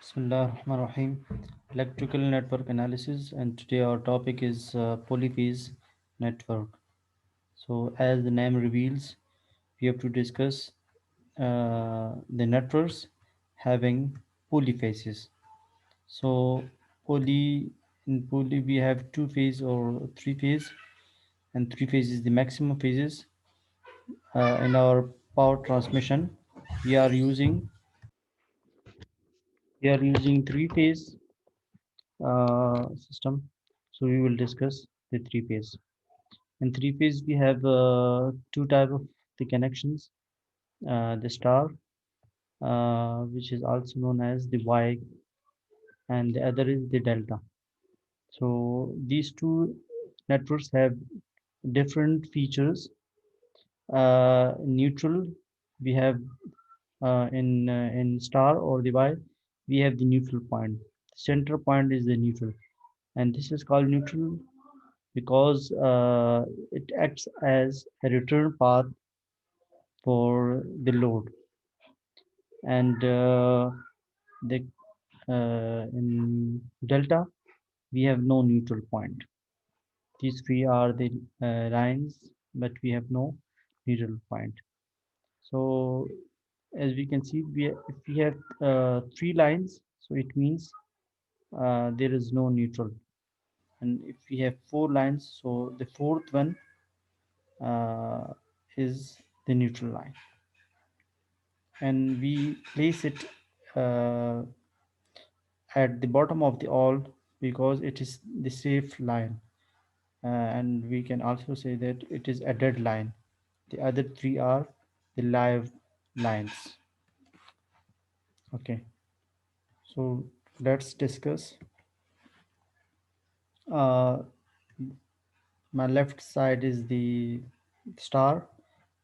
Bismillah ar-Rahman ar-Rahim. Electrical network analysis, and today our topic is polyphase network. So, as the name reveals, we have to discuss the networks having polyphases. So, poly we have two phase or three phase, and three phase is the maximum phases in our power transmission. We are using we are using three phase system. So we will discuss the three phase. In three phase, we have two type of the connections. The star, which is also known as the Y, and the other is the delta. So these two networks have different features. Neutral, we have in star or the Y, we have the neutral point. The center point is the neutral, and this is called neutral because it acts as a return path for the load. And the in delta we have no neutral point. These three are the lines, but we have no neutral point. So as we can see, if we have three lines, so it means there is no neutral. And if we have four lines, so the fourth one uh, is the neutral line, and we place it uh, at the bottom of the all because it is the safe line, and we can also say that it is a dead line. The other three are the live lines. Okay, so let's discuss. uh, my left side is the star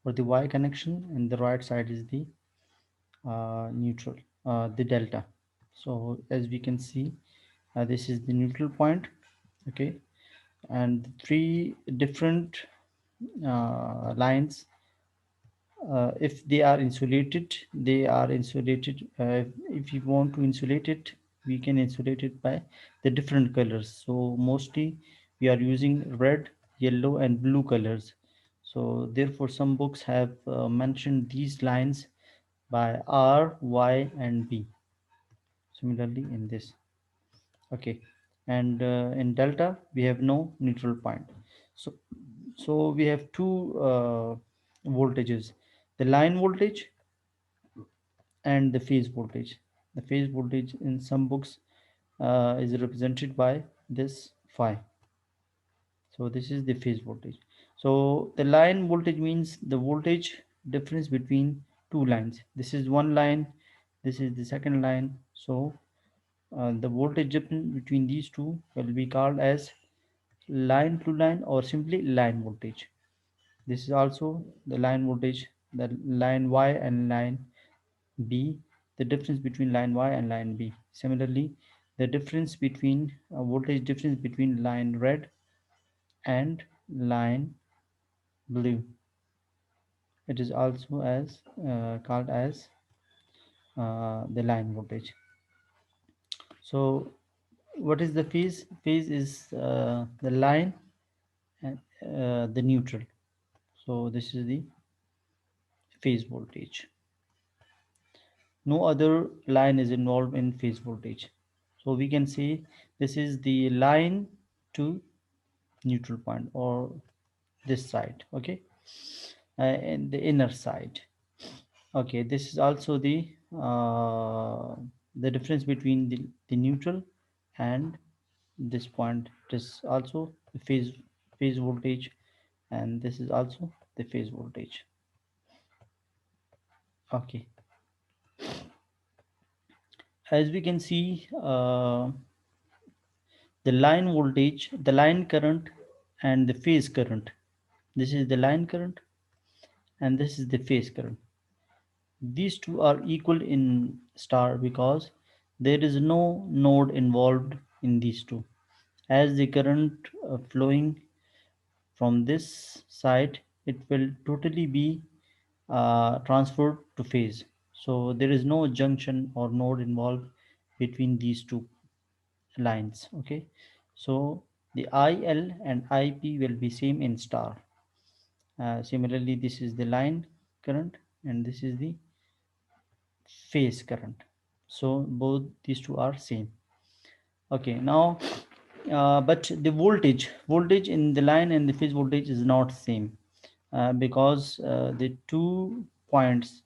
or the Y connection, and the right side is the neutral, the delta. So as we can see, this is the neutral point. Okay, and three different lines, if they are insulated, they are insulated. If you want to insulate it, we can insulate it by the different colors. So mostly we are using red, yellow and blue colors. So therefore some books have mentioned these lines by R, Y and B, similarly in this. Okay, and in delta we have no neutral point. So so we have two voltages: the line voltage and the phase voltage. The phase voltage in some books is represented by this phi. So this is the phase voltage. So the line voltage means the voltage difference between two lines. This is one line, this is the second line. So the voltage difference between these two will be called as line to line or simply line voltage. This is also the line voltage, the line Y and line B, the difference between line Y and line B. Similarly, the difference between voltage difference between line red and line blue. It is also as called as the line voltage. So, what is the phase? Phase is the line and the neutral. So this is the phase voltage. No other line is involved in phase voltage. So we can say this is the line to neutral point, or this side. Okay, and the inner side. Okay, this is also uh, the difference between the neutral and this point. It is also the phase voltage, and this is also the phase voltage. Okay, as we can see, the line voltage, the line current and the phase current. This is the line current and this is the phase current. These two are equal in star because there is no node involved in these two. As the current flowing from this side, it will totally be transferred to phase. So there is no junction or node involved between these two lines. Okay, so the IL and IP will be same in star. Similarly, this is the line current and this is the phase current. So both these two are same. Okay, now but the voltage in the line and the phase voltage is not same, because the 2 points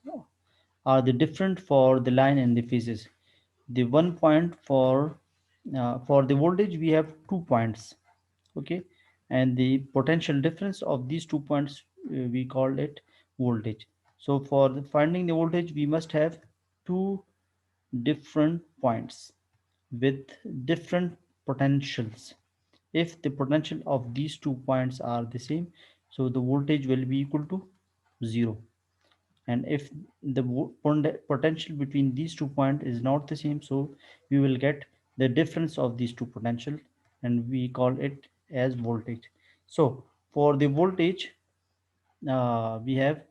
are the different for the line and the phases. The 1 point for the voltage we have 2 points. Okay, and the potential difference of these 2 points, we call it voltage. So for finding the voltage we must have two different points with different potentials. If the potential of these 2 points are the same, so the voltage will be equal to 0. And if the potential between these 2 points is not the same, so we will get the difference of these two potential, and we call it as voltage. So for the voltage, we have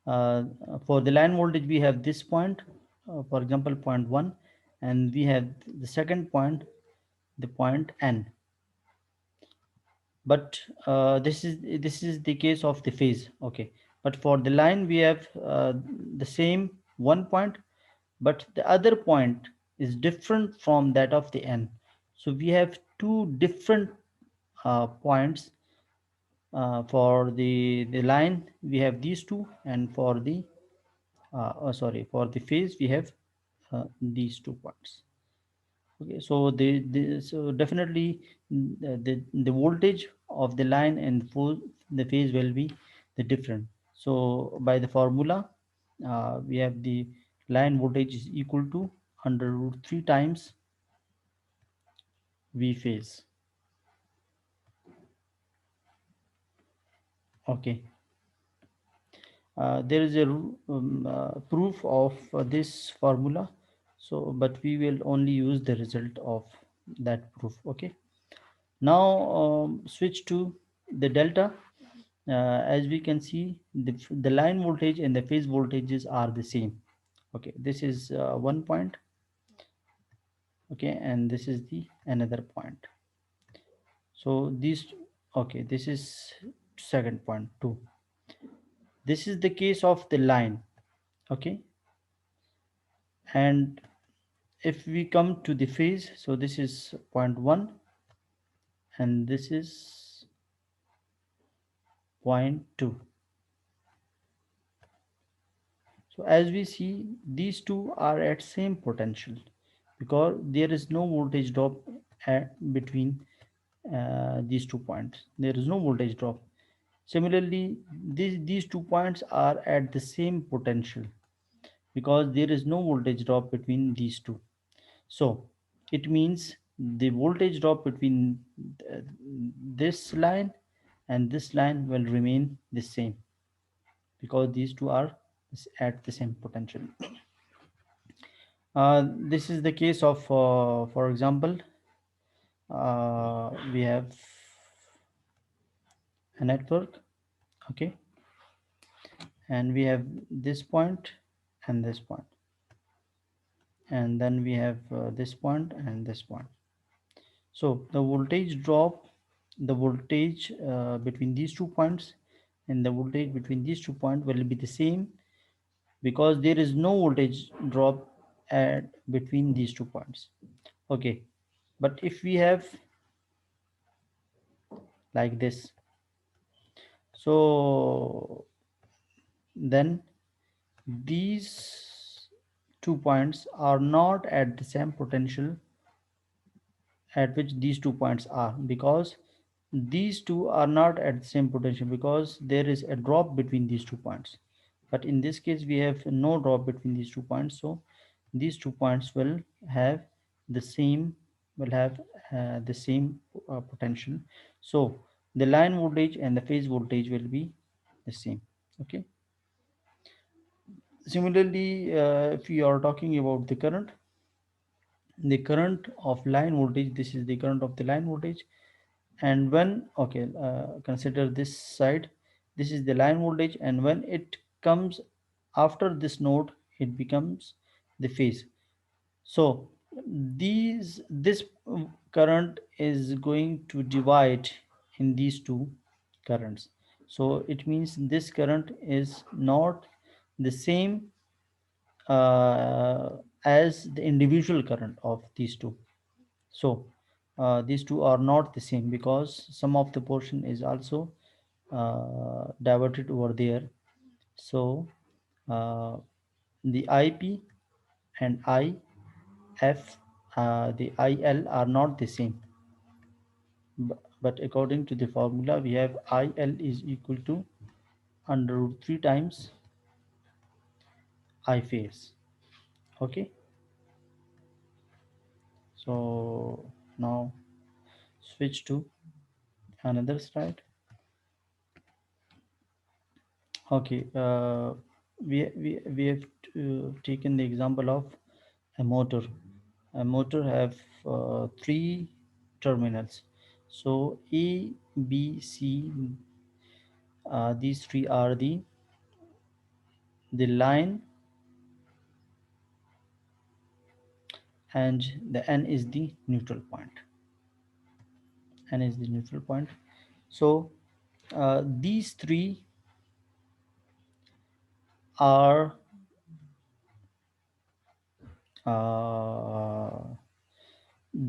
uh, for the line voltage we have this point, for example point 1, and we have the second point, the point n. But this is the case of the phase. Okay, but for the line we have the same 1 point, but the other point is different from that of the n. So we have two different points. For the line we have these two, and for the sorry, for the phase we have these 2 points. Okay, so so definitely, the voltage of the line and the phase will be the different. So by the formula, we have the line voltage is equal to under root 3 times V phase. Okay, there is a proof of this formula. So but we will only use the result of that proof. Okay, now switch to the delta. As we can see, the line voltage and the phase voltages are the same. Okay, this is 1 point. Okay, and this is the another point. So these, okay, this is second point 2. This is the case of the line. Okay, and if we come to the phase, so this is point 1 and this is point 2. So as we see, these two are at same potential because there is no voltage drop between these 2 points. There is no voltage drop. Similarly, these 2 points are at the same potential because there is no voltage drop between these two. So it means the voltage drop between uh, this line and this line will remain the same because these two are at the same potential. This is the case of, for example, we have a network. Okay, and we have this point and this point, and then we have this point and this point. So the voltage drop, the voltage between these 2 points and the voltage between these 2 points will be the same because there is no voltage drop at between these 2 points. Okay, but if we have like this, so then these 2 points are not at the same potential at which these 2 points are, because these two are not at the same potential because there is a drop between these 2 points. But in this case we have no drop between these 2 points, so these 2 points have the same will have the same potential. So the line voltage and the phase voltage will be the same. Okay, similarly, if we are talking about the current of line voltage, this is the current of the line voltage. And when, okay, consider this side, this is the line voltage, and when it comes after this node, it becomes the phase. So this current is going to divide in these two currents. So it means this current is not the same uh, as the individual current of these two. So these two are not the same because some of the portion is also diverted over there. So uh, the IP and IF, the IL are not the same. But according to the formula, we have IL is equal to under root 3 times I phase. Okay, so now switch to another slide. Okay, we have taken the example of a motor. A motor have three terminals. So A, B, C, these three are the line, and the N is the neutral point. N is the neutral point. So these three are uh,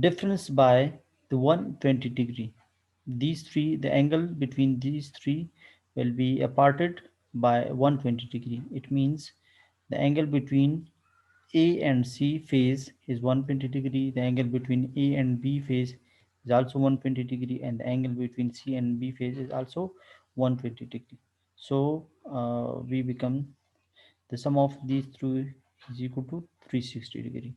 difference by the 120 degree. These three, the angle between these three will be aparted by 120 degree. It means the angle between A and C phase is 120 degree. The angle between A and B phase is also 120 degree, and the angle between C and B phase is also 120 degree. So we become the sum of these three is equal to 360 degree.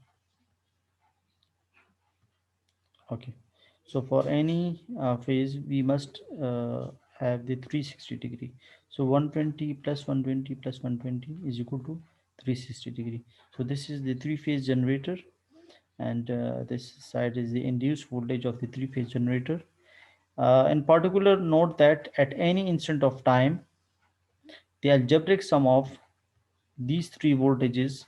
Okay, so for any phase we must have the 360 degree. So 120 plus 120 plus 120 is equal to 360 degree. So this is the three phase generator, and this side is the induced voltage of the three phase generator. In particular, note that at any instant of time, the algebraic sum of these three voltages,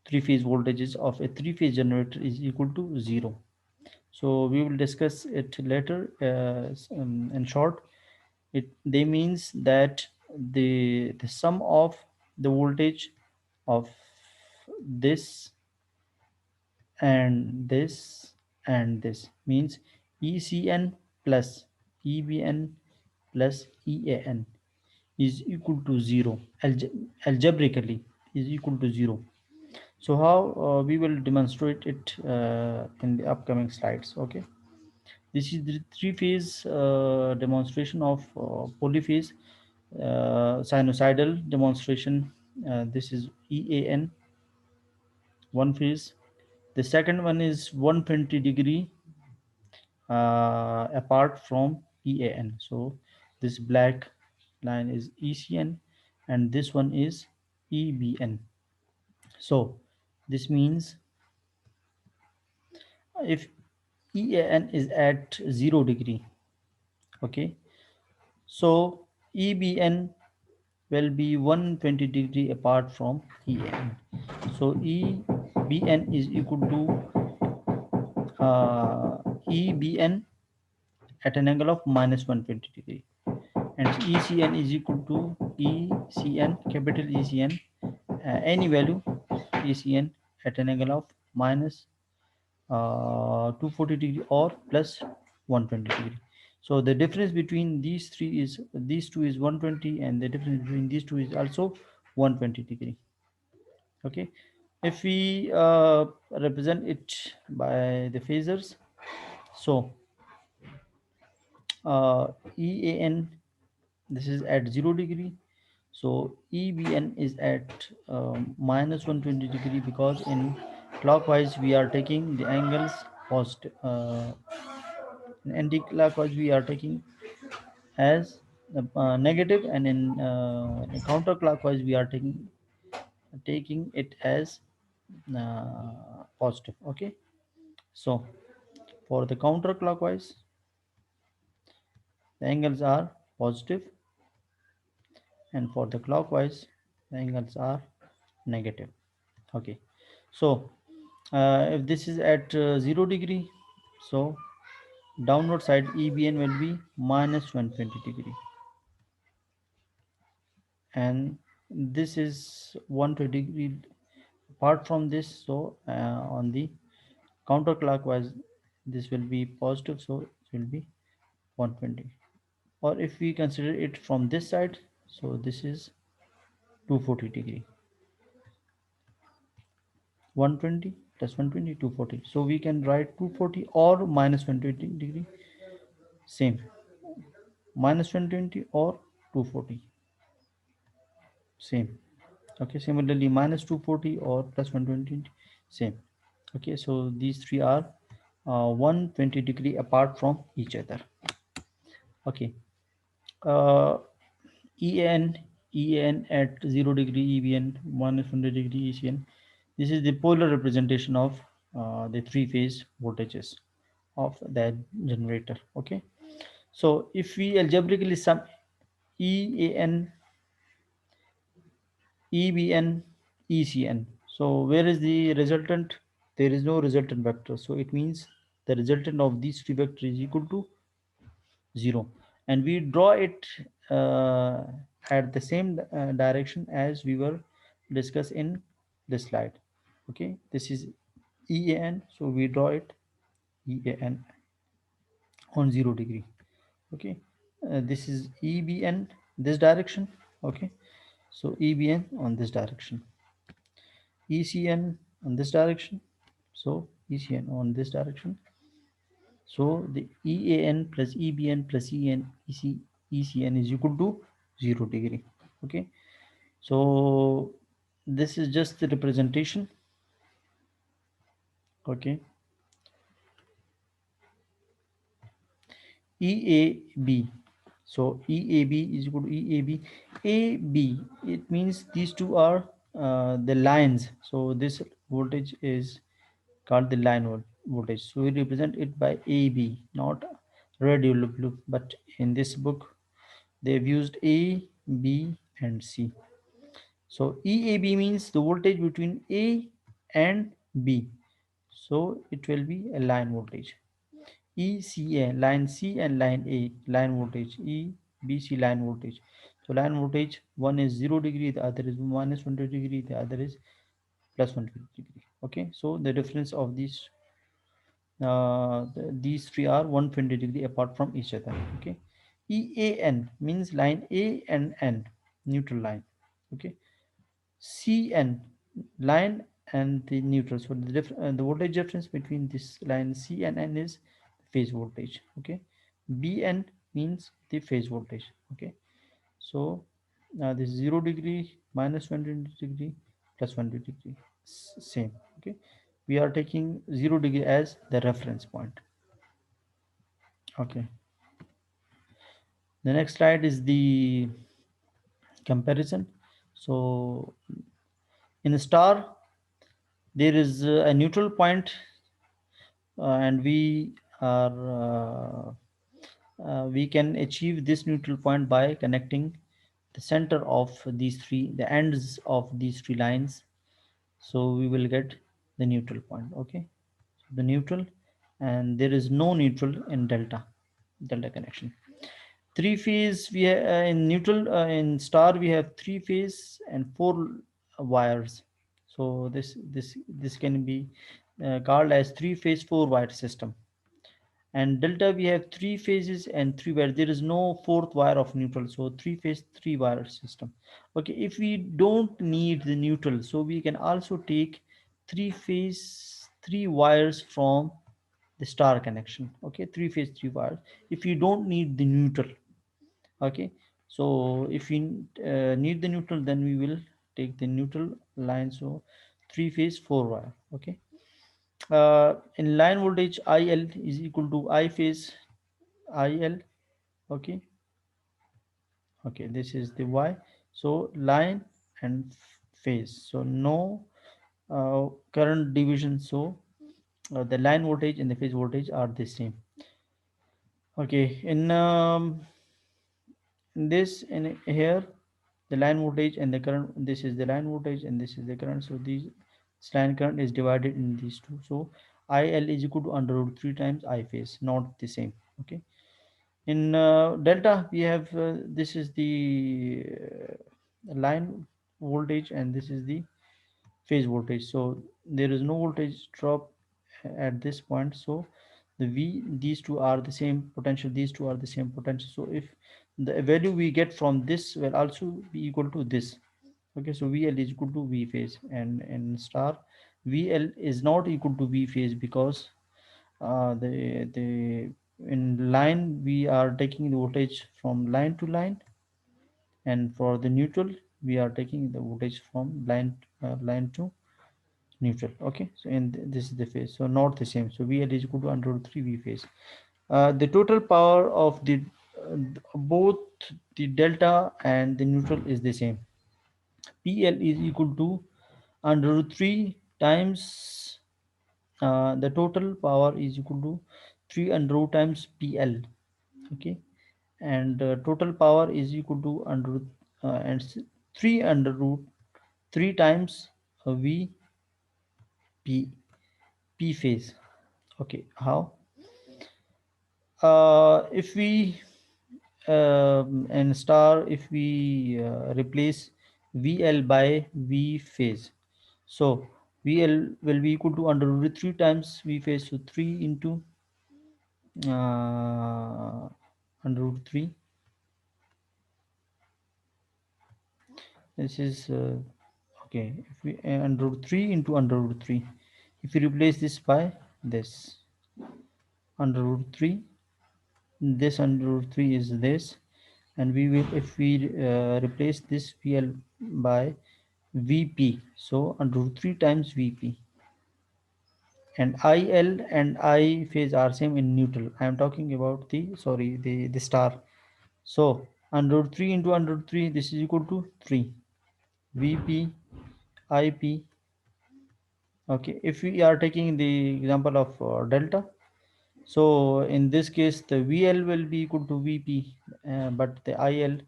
three phase voltages of a three phase generator is equal to 0. So we will discuss it later. In short, it they means that the sum of the voltage of this and this means ECN plus EBN plus EAN is equal to 0. Algebraically is equal to 0. So how we will demonstrate it in the upcoming slides. Okay, this is the three phase demonstration of polyphase sinusoidal demonstration. This is EAN, one phase. The second one is 120 degree apart from EAN. So this black line is ECN, and this one is EBN. So this means if EAN is at 0 degree, okay, so EBN will be 120 degree apart from EAN. So EBN is equal to EBN at an angle of minus 120 degree, and ECN is equal to ECN, capital ECN, any value ECN at an angle of minus 240 degree or plus 120 degree. So the difference between these two is 120, and the difference between these two is also 120 degree. Okay, if we represent it by the phasors, so uh, EAN, this is at 0 degree. So EBN is at minus 120 degree, because in clockwise we are taking the angles positive, in anti-clockwise we are taking as negative, and in counterclockwise we are taking it as positive. Okay, so for the counterclockwise the angles are positive, and for the clockwise the angles are negative. Okay, So if this is at 0 degree, so downward side EBN will be minus 120 degree, and this is 120 degree apart from this. So on the counterclockwise this will be positive, so it will be 120. Or if we consider it from this side, so this is 240 degree. 120 plus 120, 240. So we can write 240 or minus 120 degree, same, minus 120 or 240, same. Okay, similarly minus 240 or plus 120, same. Okay, so these three are 120 degree apart from each other. Okay, uh, en en at 0 degree, EBN minus 100 degree, ECN. This is the polar representation of the three phase voltages of that generator. Okay, so if we algebraically sum EAN, EBN, ECN, so where is the resultant? There is no resultant vector, so it means the resultant of these three vectors is equal to 0, and we draw it uh, at the same direction as we were discussed in this slide. Okay, this is EAN, so we draw it EAN on 0 degree. Okay, this is EBN, this direction. Okay, so EBN on this direction, ECN on this direction, so ECN on this direction. So the EAN plus EBN plus ECN is equal to 0 degree. Okay, so this is just the representation. Okay, EAB. So EAB is equal to EAB. AB, it means these two are the lines. So this voltage is called the line voltage. So we represent it by AB, not radial blue, but in this book they've used A, B, and C. So EAB means the voltage between A and B. So it will be a line voltage. ECA, line C and line A, line voltage. EBC, line voltage. So line voltage, one is 0 degree, the other is minus 120 degree, the other is plus 120 degree. Okay, so the difference of these three are 120 degree apart from each other. Okay, EAN means line A and N, neutral line. Okay, CN, line and the neutral. So the voltage difference between this line C and N is phase voltage. Okay, BN means the phase voltage. Okay, so this 0 degree, minus 120 degree, plus 120 degree, same. Okay, we are taking 0 degree as the reference point. Okay, the next slide is the comparison. So in a star there is a neutral point, and we can achieve this neutral point by connecting the center of these three, the ends of these three lines. So we will get the neutral point. Okay, so the neutral, and there is no neutral in delta connection. Three phase, we have in neutral, in star we have three phase and four wires. So this can be called as three phase four wire system. And delta we have three phases and three wires, there is no fourth wire of neutral, so three phase three wire system. Okay, if we don't need the neutral, so we can also take three phase three wires from the star connection. Okay, three phase three wires if you don't need the neutral. Okay, so if we need the neutral, then we will take the neutral line, so three phase four wire. Okay, in line voltage IL is equal to I phase IL. Okay, okay, this is the Y. So line and phase, so no current division, so the line voltage and the phase voltage are the same. Okay, in this, in here, the line voltage and the current, this is the line voltage and this is the current, so these This line current is divided in these two. So IL is equal to under root 3 times I phase, not the same. Okay. In delta, we have this is the line voltage and this is the phase voltage. So there is no voltage drop at this point. So the V, these two are the same potential, these two are the same potential. So if the value we get from this will also be equal to this. Okay, so VL is equal to V phase, and in star VL is not equal to V phase because the in line we are taking the voltage from line to line, and for the neutral we are taking the voltage from line to neutral. Okay, so this is the phase, so not the same. So VL is equal to under root 3 V phase. The total power of the both the delta and the neutral is the same. PL is equal to under root 3 times the total power is equal to 3 under root times PL. Okay, and total power is equal to under root 3 under root 3 times V P P phase. Okay, how? If we and star, if we replace VL by V phase, so VL will be equal to under root 3 times V phase, so 3 into under root 3. This is okay. If we under root 3 into under root 3, if we replace this by this under root 3, this under root 3 is this, and we will, if we replace this VL by VP, so under root 3 times VP, and IL and I phase are same in neutral. I am talking about the, sorry, the star. So under root 3 into under root 3, this is equal to 3 VP IP. Okay, if we are taking the example of delta, so in this case the VL will be equal to VP, but the IL,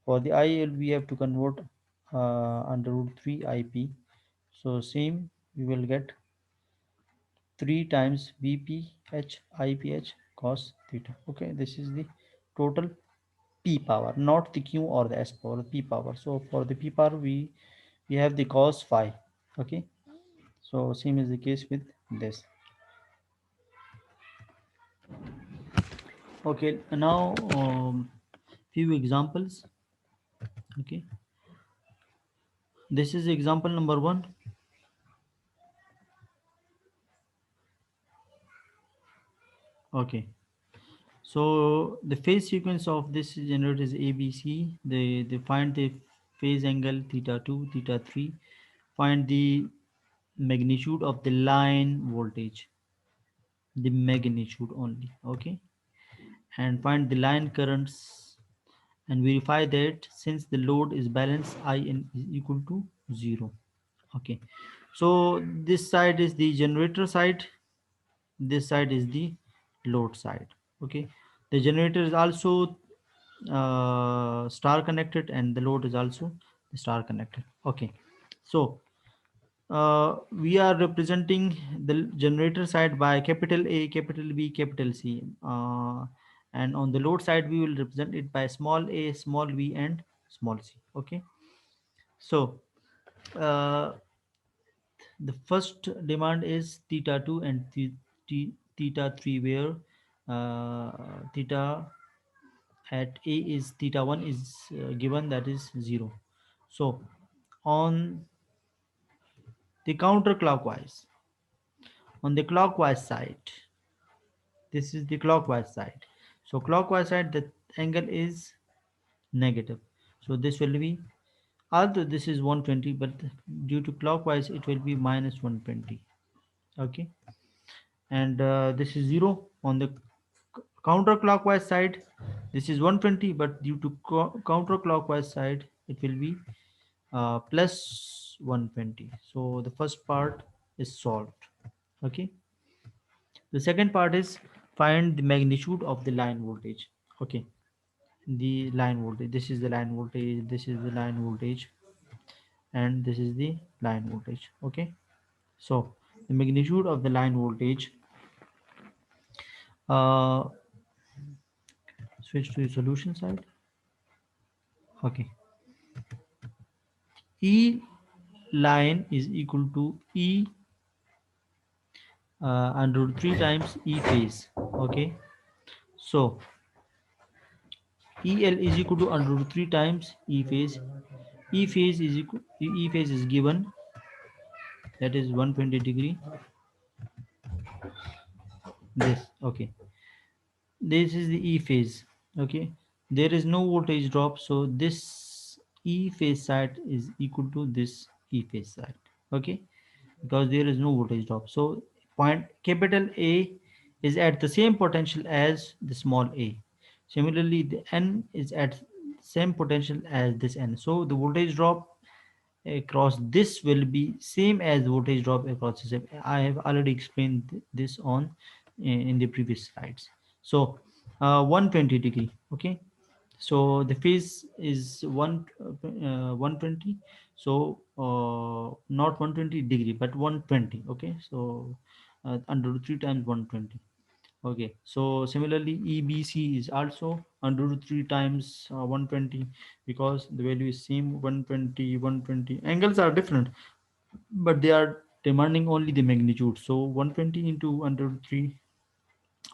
for the IL we have to convert under root 3 IP. So same, we will get 3 times VPH IPH cos theta. Okay, this is the total P power, not the Q or the S power, P power. So for the P power we have the cos phi. Okay, so same is the case with this. Okay, now few examples. Okay, this is example number 1. Okay, so the phase sequence of this generator is ABC. They find the phase angle theta 2, theta 3. Find the magnitude of the line voltage, the magnitude only. Okay, and find the line currents and verify that since the load is balanced, IN is equal to 0. Okay, so this side is the generator side, this side is the load side. Okay, the generator is also star connected and the load is also star connected. Okay, so we are representing the generator side by capital A, capital B, capital C, and on the load side we will represent it by small a, small b, and small c. Okay, so uh, the first demand is theta 2 and theta 3, where uh, theta at A is theta 1 is given, that is 0. So on the counterclockwise, on the clockwise side, this is the clockwise side. So clockwise side, the angle is negative. So this will be, although this is 120, but due to clockwise it will be minus 120. Okay, and this is 0 on the counterclockwise side. This is 120, but due to counterclockwise side it will be plus 120. So the first part is solved. Okay, the second part is find the magnitude of the line voltage. Okay, the line voltage, this is the line voltage, this is the line voltage, and this is the line voltage. Okay, So the magnitude of the line voltage, uh, switch to the solution side. Okay, E line is equal to E under root 3 times E phase. Okay, so EL is equal to under root 3 times E phase. E phase is equal, E phase is given, that is 120 degree. This, okay, this is the E phase. Okay, there is no voltage drop, so this E phase side is equal to this E phase side. Okay, because there is no voltage drop, so point capital A is at the same potential as the small a. Similarly, the N is at same potential as this N, so the voltage drop across this will be same as voltage drop across this. I have already explained this on in the previous slides. So 120 degree. Okay, so the phase is 120. So not 120 degree but 120. Okay, so under 3 times 120. Okay, so similarly EBC is also under root 3 times 120, because the value is same, 120, 120. Angles are different, but they are demanding only the magnitude. So 120 into under root 3,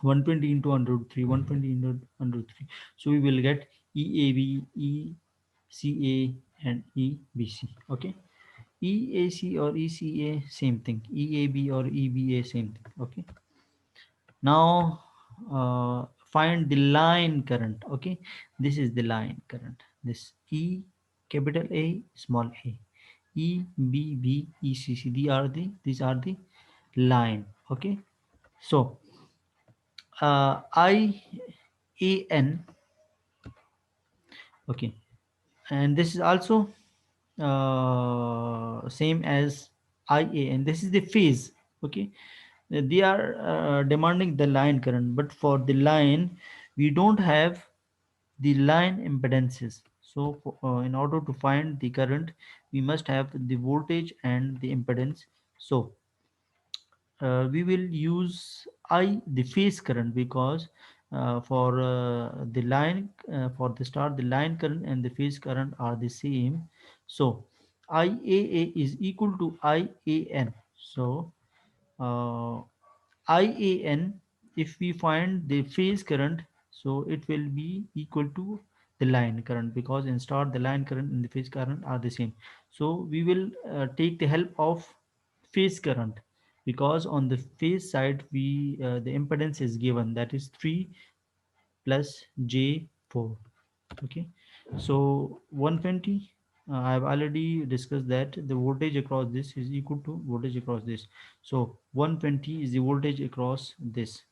120 into under root 3, 120 into under root 3. So we will get EAB, ECA, and EBC. Okay, EAC or ECA, same thing. EAB or EBA, same thing. Okay, now find the line current. Okay, this is the line current. This E capital A small a, E B B E C C, these are the line. Okay, so I A N. Okay, and this is also same as IA, and this is the phase. Okay, they are demanding the line current, but for the line we don't have the line impedances. So in order to find the current, we must have the voltage and the impedance. So we will use I the phase current, because for the line for the start, the line current and the phase current are the same. So IAA is equal to IAN. So uh, IAN, if we find the phase current, so it will be equal to the line current, because in start the line current and the phase current are the same. So we will take the help of phase current, because on the phase side we the impedance is given, that is 3 plus J4. Okay, so 120, I have already discussed that the voltage across this is equal to voltage across this. So 120 is the voltage across this.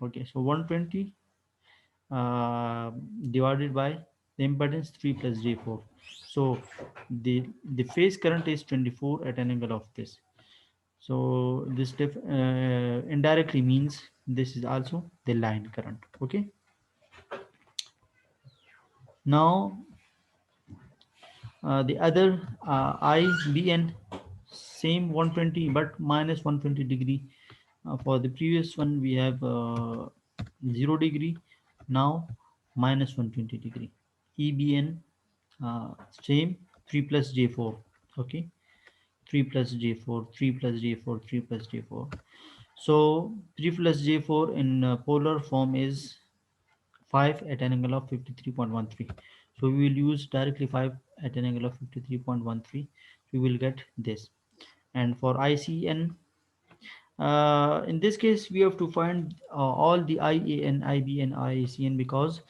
Okay, so 120 uh, divided by the impedance 3 plus J4. So the phase current is 24 at an angle of this. So this indirectly means this is also the line current. Okay, now the other IBN, same 120 but minus 120 degree. For the previous one we have 0 degree, now minus 120 degree. EBN, uh, same, 3 plus J4. Okay, 3 plus J4, 3 plus J4, 3 plus J4. So 3 plus J4 in polar form is 5 at an angle of 53.13. So we will use directly 5 at an angle of 53.13. We will get this. And for ICN, in this case we have to find all the IAN, IBN, IACN, because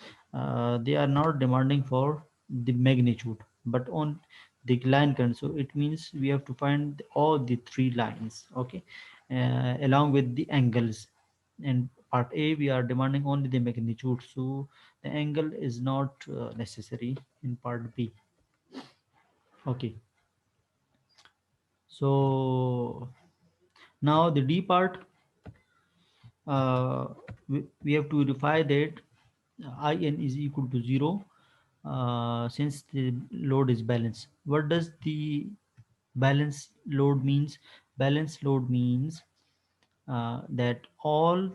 they are not demanding for the magnitude but on the line current. So it means we have to find all the three lines. Okay, along with the angles. And part A we are demanding only the magnitude, so the angle is not necessary in part B. Okay, so now the D part, uh, we have to verify that IN is equal to 0 since the load is balanced. What does the balance load means? Balanced load means that all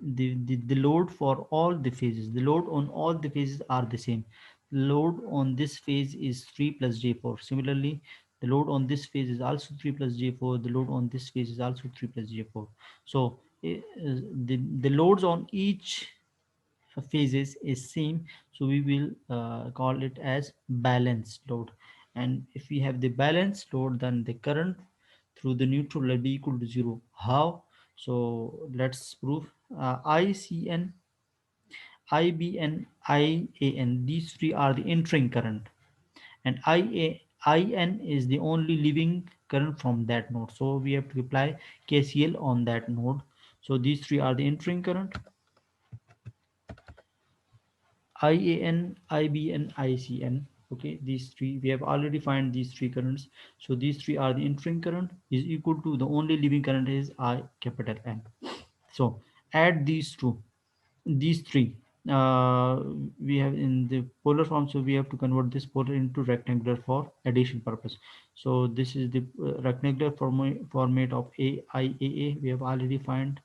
the load for all the phases, the load on all the phases are the same. Load on this phase is 3 plus j4. Similarly, the load on this phase is also 3 plus j4. The load on this phase is also 3 plus j4. So the loads on each phases is same, so we will call it as balanced load. And if we have the balanced load, then the current through the neutral will be equal to zero. How? So let's prove. ICN, IBN, IAN, these three are the entering current, and IN is the only living current from that node, so we have to apply KCL on that node. So these three are the entering current: IAN, IBN, ICN. Okay, these three we have already find these three currents. So these three are the entering current is equal to the only living current is I capital N. So add these three. Uh, we have in the polar form, so we have to convert this polar into rectangular for addition purpose. So this is the rectangular format of AIAA. We have already find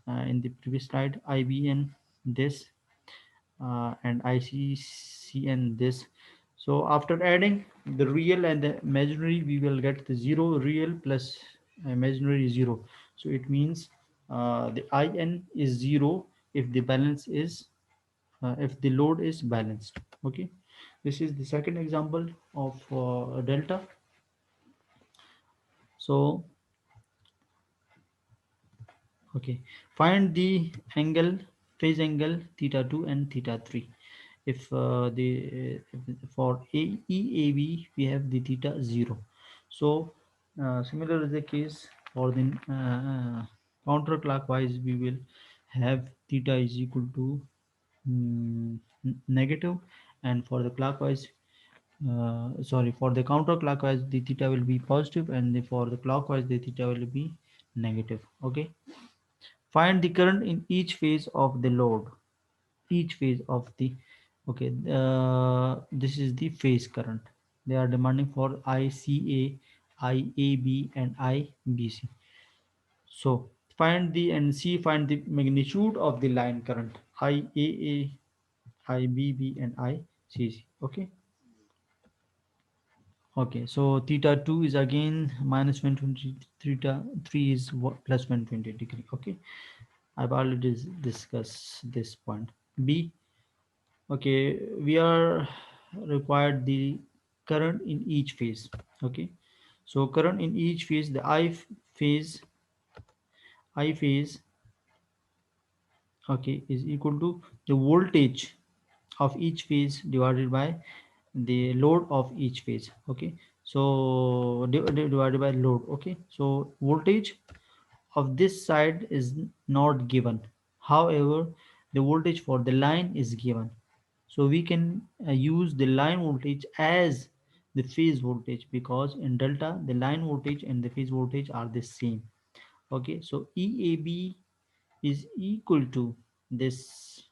in the previous slide. IBN this and ICCN this. So after adding the real and the imaginary, we will get the zero. Real plus imaginary zero. So it means the IN is zero if the balance is if the load is balanced. Okay, this is the second example of delta. So okay, find the angle, phase angle theta 2 and theta 3. If for EAB we have the theta 0. So similar is the case for the counterclockwise, we will have theta is equal to negative, and for the clockwise sorry, for the counterclockwise the theta will be positive, and for the clockwise the theta will be negative. Okay, find the current in each phase of the load, each phase of the. Okay, this is the phase current they are demanding for ICA, IAB and IBC. So find the and C, find the magnitude of the line current IAA, IBB and ICC. Okay. Okay, so theta 2 is again minus 120, theta 3 is plus 120 degree. Okay, I've already discussed this point. B, okay, we are required the current in each phase. Okay, so current in each phase, the phase, I phase, okay, is equal to the voltage of each phase divided by the load of each phase. Okay, so divided by load. Okay, so voltage of this side is not given, however the voltage for the line is given, so we can use the line voltage as the phase voltage, because in delta the line voltage and the phase voltage are the same. Okay, so EAB is equal to this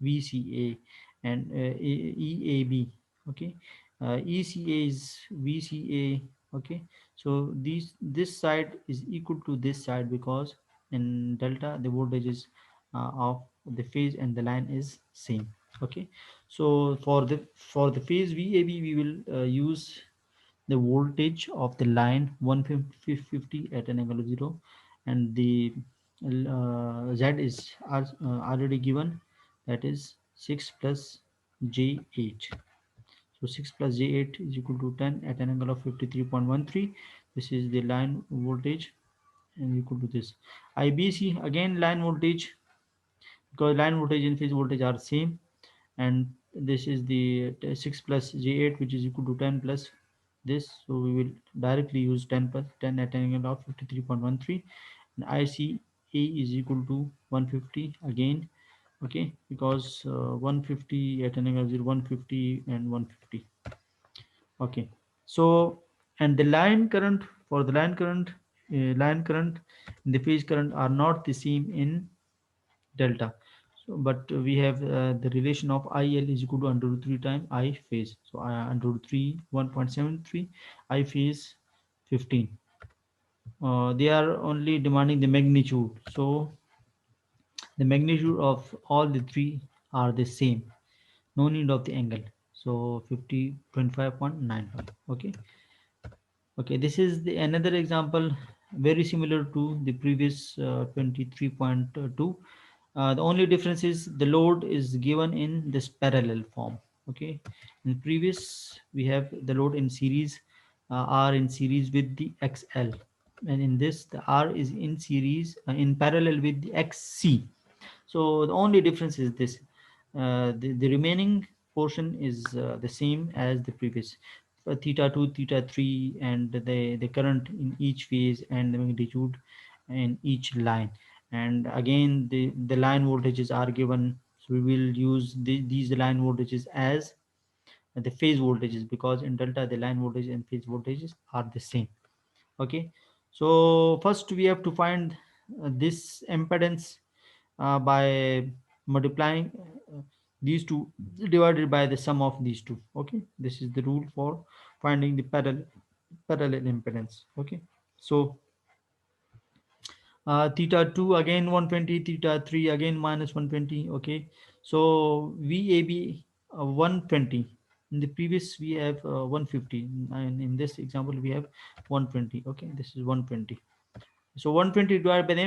VCA, and EAB. Okay, ECA is VCA. Okay, so this side is equal to this side, because in delta the voltage is of the phase and the line is same. Okay, so for the phase VAB we will use the voltage of the line 150 at an angle of 0, and the Z is already given, that is 6 plus j8. So 6 plus j8 is equal to 10 at an angle of 53.13. This is the line voltage and equal to this. IBC again line voltage, because line voltage and phase voltage are same, and this is the 6 plus j8 which is equal to 10 plus this, so we will directly use 10 plus 10 at an angle of 53.13, and ICA is equal to 150 again. Okay, because 150 at an angle of 0, 150 and 150. Okay, so and the line current, for the line current and the phase current are not the same in delta. So but we have the relation of IL is equal to under root 3 time I phase. So under root 3 1.73, I phase 15. They are only demanding the magnitude. So the magnitude of all the three are the same, no need of the angle. So 50 25.95. Okay. Okay, this is the another example very similar to the previous 23.2. The only difference is the load is given in this parallel form. Okay, in previous we have the load in series, R in series with the XL, and in this the R is in series in parallel with the XC. So the only difference is this. The remaining portion is the same as the previous. Theta 2, theta 3, and the current in each phase and the magnitude in each line. And again, the line voltages are given. So we will use these line voltages as the phase voltages, because in delta the line voltage and phase voltages are the same. Okay, so first we have to find this impedance by multiplying these two divided by the sum of these two. Okay, this is the rule for finding the parallel impedance. Okay, so theta 2 again 120, theta 3 again minus 120. Okay, so VAB 120. In the previous we have 150, and in this example we have 120. Okay, this is 120. So 120 divided by the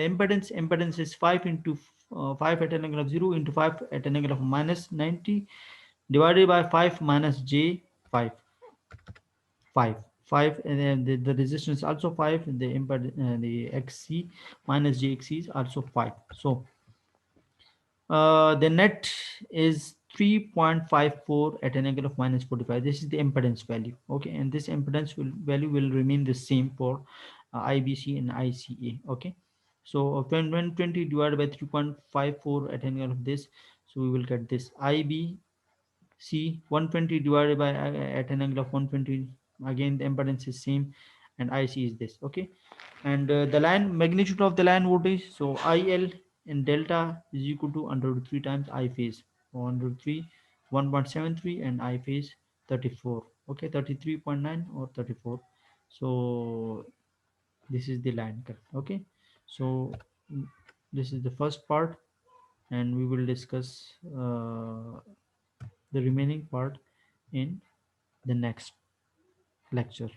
impedance. Impedance is 5 into 5 at an angle of 0 into 5 at an angle of minus 90 divided by 5 minus j 5. 5 5, and then the resistance is also 5. The the xc minus jxc is also 5. So the net is 3.54 at an angle of minus 45. This is the impedance value. Okay, and this impedance value will remain the same for IBC and ICA. Okay, so when 20 divided by 3.54 at an angle of this, so we will get this IB C 120 divided by at an angle of 120. Again, the impedance is same, and IC is this. Okay, and the line magnitude of the line voltage. So IL in delta is equal to under root 3 times I phase. So under root 3, 1.73, and I phase 34. Okay, 33.9 or 34. So this is the line curve. Okay, so mm, this is the first part, and we will discuss the remaining part in the next lecture.